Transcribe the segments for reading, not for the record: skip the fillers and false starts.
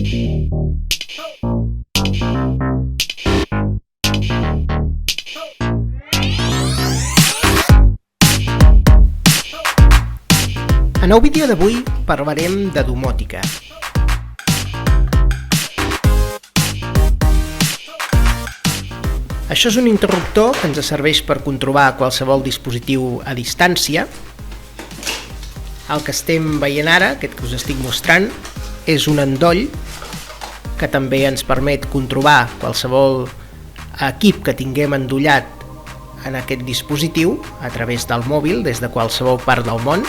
En el vídeo d'avui parlarem de domòtica. Això és un interruptor que ens serveix per controlar qualsevol dispositiu a distància. El que estem veient ara, aquest que us estic mostrant, és un endoll que també ens permet controlar qualsevol equip que tinguem endollat en aquest dispositiu a través del mòbil des de qualsevol part del món.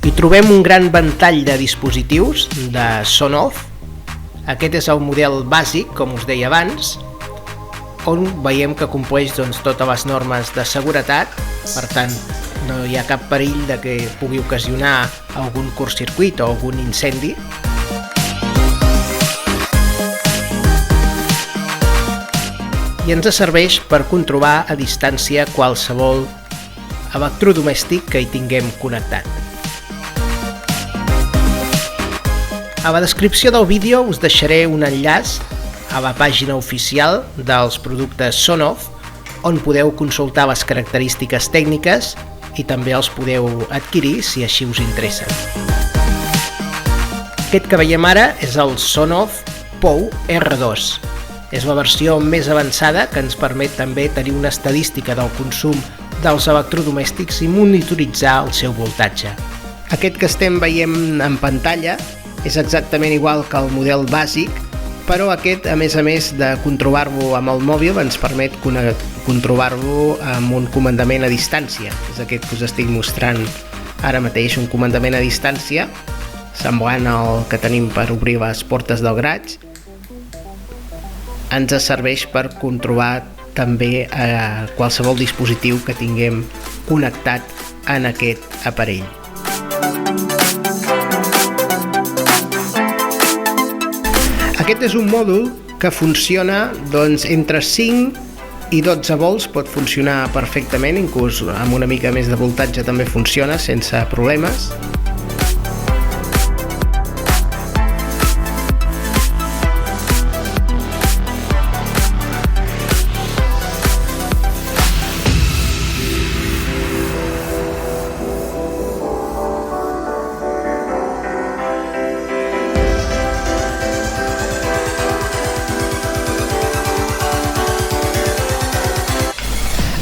Hi trobem un gran ventall de dispositius de Sonoff. Aquest és el model bàsic, com us deia abans, on veiem que compleix totes les normes de seguretat, per tant no hi ha cap perill de que pugui ocasionar algun curtcircuit o algun incendi. I ens serveix per controlar a distància qualsevol electrodomèstic que hi tinguem connectat. A la descripció del vídeo us deixaré un enllaç a la pàgina oficial dels productes Sonoff, on podeu consultar les característiques tècniques i també els podeu adquirir si així us interessa. Aquest que veiem ara és el Sonoff POW R2. És la versió més avançada que ens permet també tenir una estadística del consum dels electrodomèstics i monitoritzar el seu voltatge. Aquest que estem veient en pantalla és exactament igual que el model bàsic, però aquest, a més de controlar-lo amb el mòbil, ens permet controlar-lo amb un comandament a distància. És aquest que us estic mostrant ara mateix, un comandament a distància, semblant al que tenim per obrir les portes del garatge. Ens serveix per controlar també qualsevol dispositiu que tinguem connectat en aquest aparell. Aquest és un mòdul que funciona entre 5 i 12 volts, pot funcionar perfectament, inclús amb una mica més de voltatge també funciona sense problemes.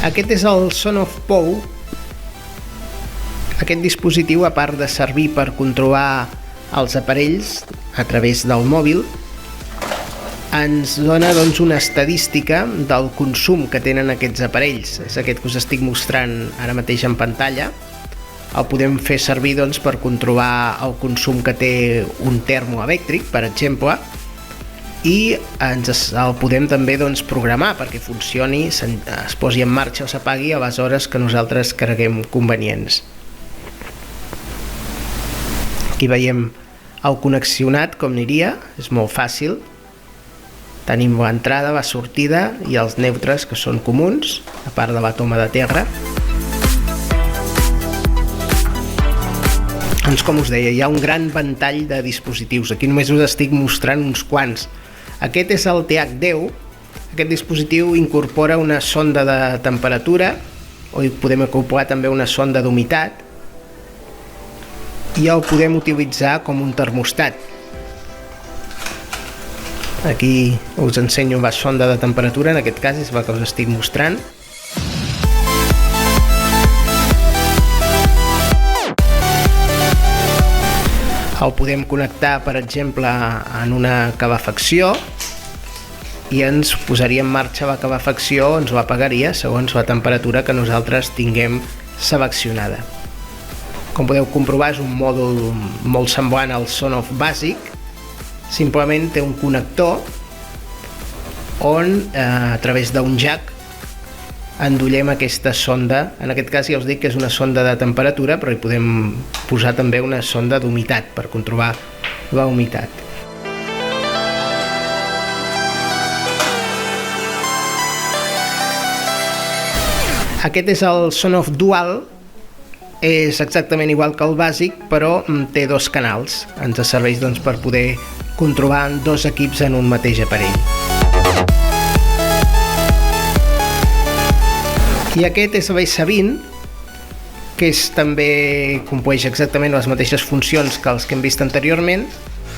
Aquest és el Sonoff POW. Aquest dispositiu, a part de servir per controlar els aparells a través del mòbil, ens dona una estadística del consum que tenen aquests aparells. És aquest que us estic mostrant ara mateix en pantalla. El podem fer servir per controlar el consum que té un termoelèctric, per exemple, i el podem també programar perquè funcioni, es posi en marxa o s'apagui a les hores que nosaltres creguem convenients. Aquí veiem el connexionat com aniria, és molt fàcil. Tenim l'entrada, la sortida i els neutres, que són comuns, a part de la toma de terra. Com us deia, hi ha un gran ventall de dispositius. Aquí només us estic mostrant uns quants. Aquest és el TH10. Aquest dispositiu incorpora una sonda de temperatura, o hi podem incorporar també una sonda d'humitat, i el podem utilitzar com un termostat. Aquí us ensenyo la sonda de temperatura, en aquest cas és la que us estic mostrant. El podem connectar, per exemple, en una calefacció i ens posaria en marxa la calefacció, ens ho apagaria segons la temperatura que nosaltres tinguem seleccionada. Com podeu comprovar, és un mòdul molt semblant al Sonoff bàsic, simplement té un connector on a través d'un jack endollem aquesta sonda. En aquest cas ja us dic que és una sonda de temperatura, però hi podem posar també una sonda d'humitat per controlar la humitat. Aquest és el Sonoff Dual, és exactament igual que el bàsic, però té 2 canals. Ens serveix doncs, per poder controlar 2 equips en un mateix aparell. I aquest és l'S20, que també compleix exactament les mateixes funcions que els que hem vist anteriorment,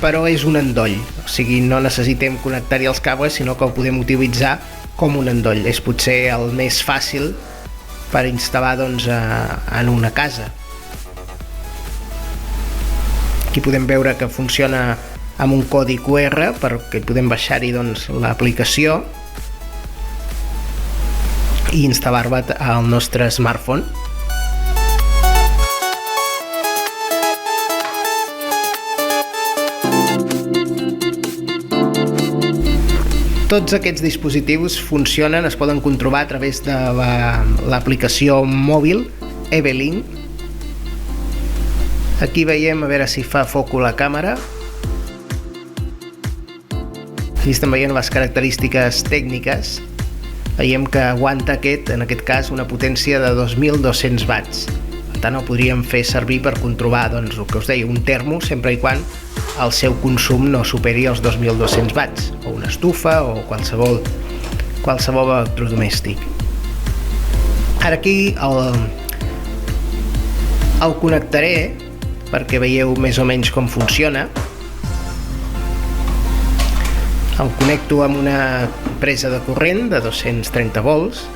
però és un endoll, o sigui, no necessitem connectar-hi els cables, sinó que el podem utilitzar com un endoll. És potser el més fàcil per instal·lar doncs, en una casa. Aquí podem veure que funciona amb un codi QR perquè podem baixar-hi doncs, l'aplicació i instal·lar-la al nostre smartphone. Tots aquests dispositius funcionen, es poden controlar a través de l'aplicació mòbil Evelink. Aquí veiem, a veure si fa foco la càmera. Aquí estem veient les característiques tècniques. Veiem que aguanta en aquest cas, una potència de 2.200 watts. Per tant, el podríem fer servir per controlar, doncs, el que us deia, un termo, sempre i quan el seu consum no superi els 2.200 watts, o una estufa, o qualsevol electrodomèstic. Ara aquí el connectaré perquè veieu més o menys com funciona. El connecto amb una presa de corrent de 230 volts.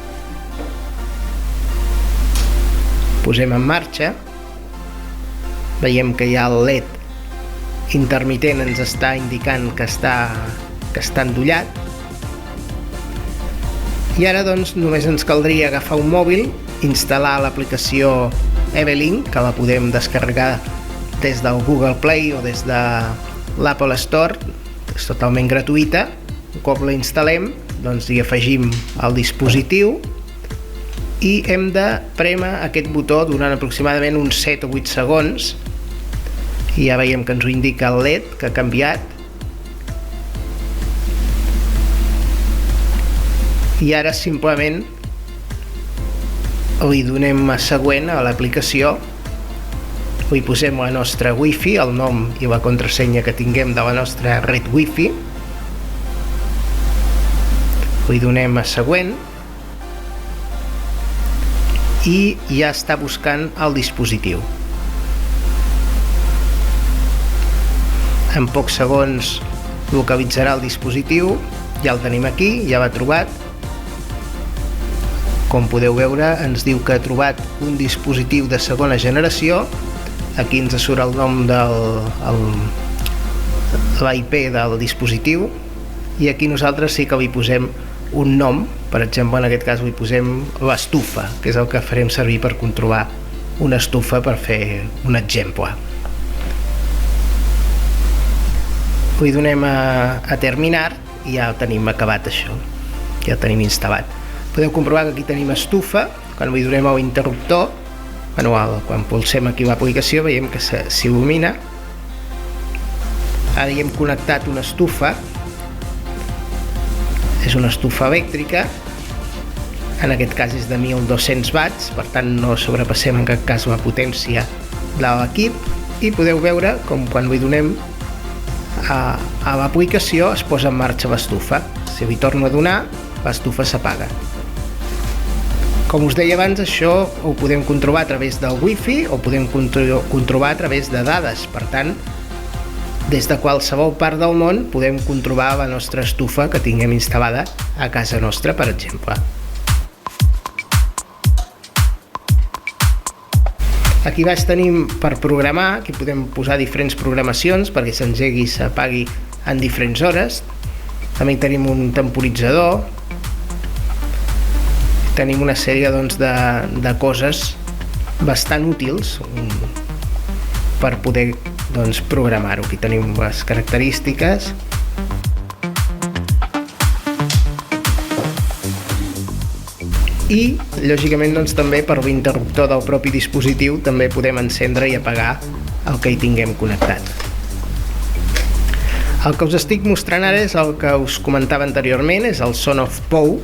Posem en marxa. Veiem que ja el LED intermitent ens està indicant que està endollat. I ara doncs només ens caldria agafar un mòbil, instal·lar l'aplicació Evelink, que la podem descarregar des del Google Play o des de l'Apple Store. És totalment gratuïta. Un cop la instal·lem, doncs hi afegim el dispositiu i hem de prémer aquest botó durant aproximadament uns 7 o 8 segons. I ja veiem que ens ho indica el LED, que ha canviat. I ara simplement li donem a següent a l'aplicació. Li posem la nostra Wi-Fi, el nom i la contrasenya que tinguem de la nostra red Wi-Fi. Li donem a següent i ja està buscant el dispositiu. En pocs segons localitzarà el dispositiu, ja el tenim aquí, ja l'ha trobat. Com podeu veure, ens diu que ha trobat un dispositiu de segona generació. Aquí ens surt el nom de l'IP del dispositiu i aquí nosaltres sí que li posem un nom. Per exemple, en aquest cas li posem l'estufa, que és el que farem servir per controlar una estufa, per fer un exemple. Li donem a terminar i ja tenim acabat això, ja tenim instal·lat. Podeu comprovar que aquí tenim estufa. Quan li donem a l'interruptor, quan pulsem aquí l'aplicació, veiem que s'il·lumina. Ara hi hem connectat una estufa. És una estufa elèctrica. En aquest cas és de 1.200 watts, per tant no sobrepassem en cap cas la potència de l'equip. I podeu veure com quan li donem a l'aplicació es posa en marxa l'estufa. Si li torno a donar, l'estufa s'apaga. Com us deia abans, això ho podem controlar a través del Wi-Fi o podem controlar a través de dades. Per tant, des de qualsevol part del món podem controlar la nostra estufa que tinguem instal·lada a casa nostra, per exemple. Aquí baix tenim per programar, aquí podem posar diferents programacions perquè s'engegui i s'apagui en diferents hores. També tenim un temporitzador, tenim una sèrie de coses bastant útils per poder programar-ho. Aquí tenim les característiques. I, lògicament, també per l'interruptor del propi dispositiu també podem encendre i apagar el que hi tinguem connectat. El que us estic mostrant ara és el que us comentava anteriorment, és el Sonoff POW,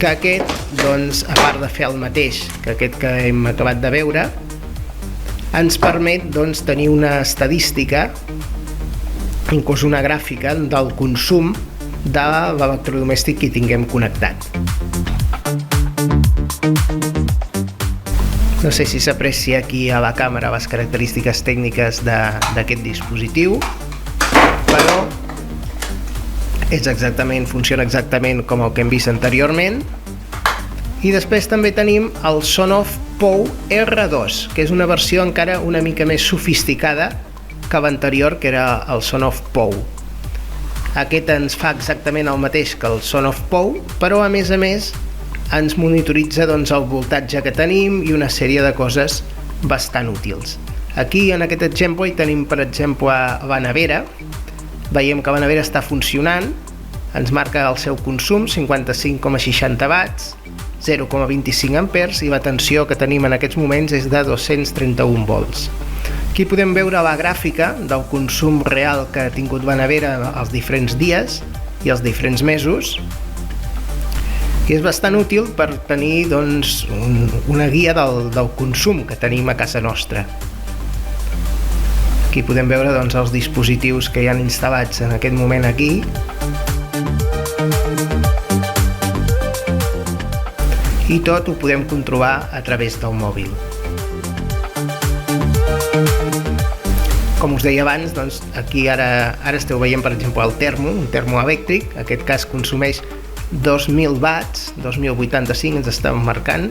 que aquest, a part de fer el mateix que aquest que hem acabat de veure, ens permet tenir una estadística, inclús una gràfica del consum de l'electrodomèstic que hi tinguem connectat. No sé si s'aprecia aquí a la càmera les característiques tècniques d'aquest dispositiu, però funciona exactament com el que hem vist anteriorment. I després també tenim el Sonoff POW R2, que és una versió encara una mica més sofisticada que l'anterior, que era el Sonoff POW. Aquest ens fa exactament el mateix que el Sonoff POW, però a més ens monitoritza el voltatge que tenim i una sèrie de coses bastant útils. Aquí en aquest exemple hi tenim, per exemple, la nevera. Veiem que la nevera està funcionant, ens marca el seu consum, 55,60 watts, 0,25 amperes, i la tensió que tenim en aquests moments és de 231 volts. Aquí podem veure la gràfica del consum real que ha tingut la nevera els diferents dies i els diferents mesos, i és bastant útil per tenir una guia del consum que tenim a casa nostra. Aquí podem veure els dispositius que hi han instal·lats en aquest moment aquí. I tot ho podem controlar a través del mòbil. Com us deia abans, aquí ara esteu veient, per exemple, el termo, un termo elèctric. En aquest cas consumeix 2.000 watts, 2.085 ens estan marcant.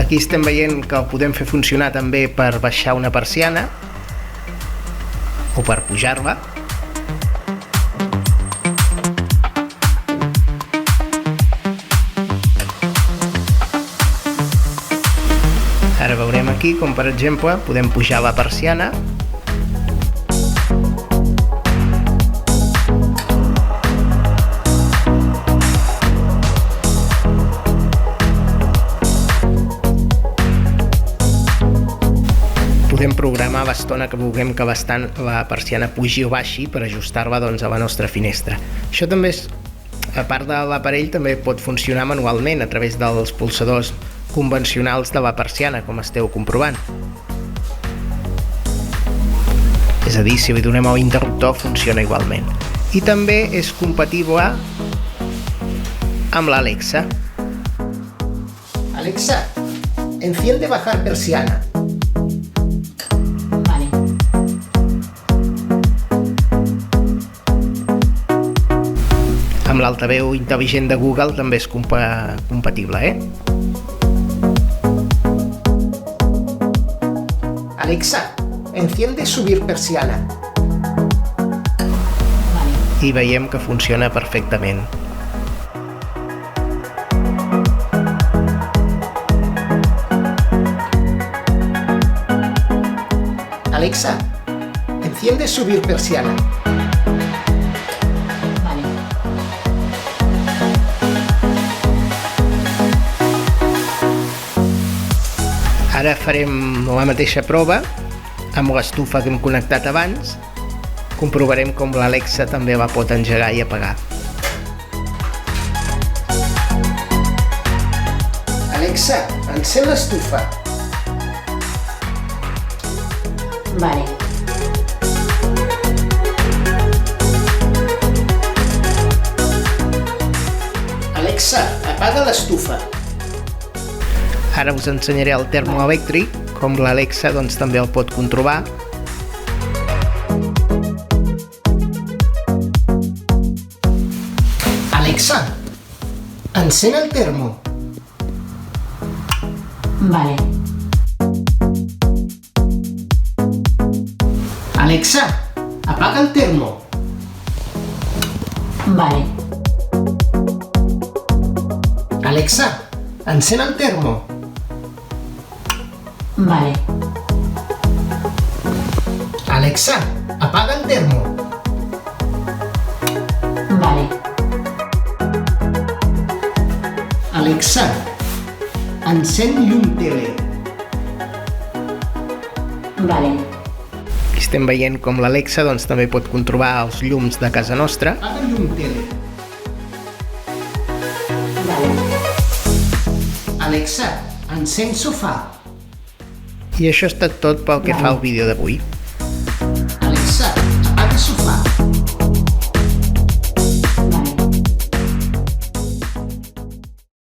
Aquí estem veient que el podem fer funcionar també per baixar una persiana o per pujar-la. Ara veurem aquí com, per exemple, podem pujar la persiana. Podem programar l'estona que vulguem que la persiana pugi o baixi per ajustar-la a la nostra finestra. Això també, a part de l'aparell, també pot funcionar manualment a través dels pulsadors convencionals de la persiana, com esteu comprovant. És a dir, si li donem a l'interruptor funciona igualment. I també és compatible amb l'Alexa. Alexa, enciende bajar persiana. Amb l'altaveu intel·ligent de Google també és compatible, Alexa, enciende subir persiana. I veiem que funciona perfectament. Alexa, enciende subir persiana. Ara farem la mateixa prova amb l'estufa que hem connectat abans. Comprovarem com l'Alexa també la pot engegar i apagar. Alexa, encén l'estufa. Vale. Alexa, apaga l'estufa. Ara us ensenyaré el termoelèctric, com l'Alexa també el pot controlar. Alexa, encén el termo. Vale. Alexa, apaga el termo. Vale. Alexa, encén el termo. Vale. Alexa, apaga el termo. Vale. Alexa, encén llum tele. Vale. Estem veient com l'Alexa també pot controlar els llums de casa nostra. Apaga llum tele. Vale. Alexa, encén sofà. I això ha estat tot pel que fa al vídeo d'avui. Alexa, apaga el sofà.